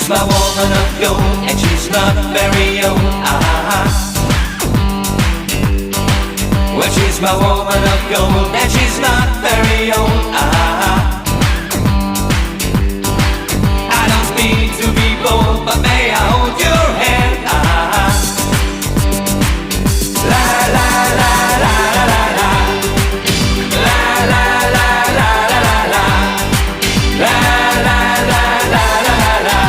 she's my woman of gold, and she's not very old. Well, she's my woman of gold, and she's not very old. I don't mean to be bold, but may I hold your hand? La la la la la la la la la la la la la la la la la la la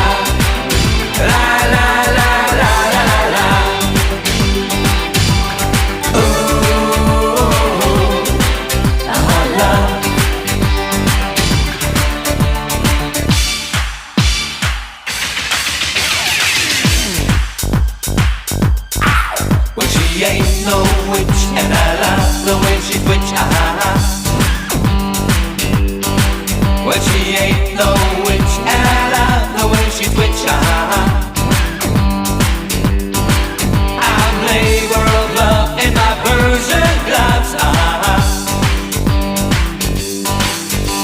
she ain't no witch, and I love the way she twitch. Well, she ain't no witch, and I love the way she twitch. I'm labor of love in my Persian gloves.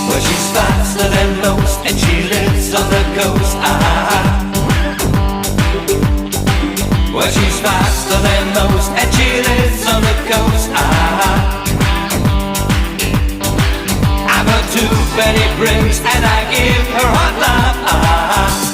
Well, she's faster than most, and she lives on the coast. Well, she's faster than most, and she lives on the coast. I've got 2 penny brims, and I give her hot love.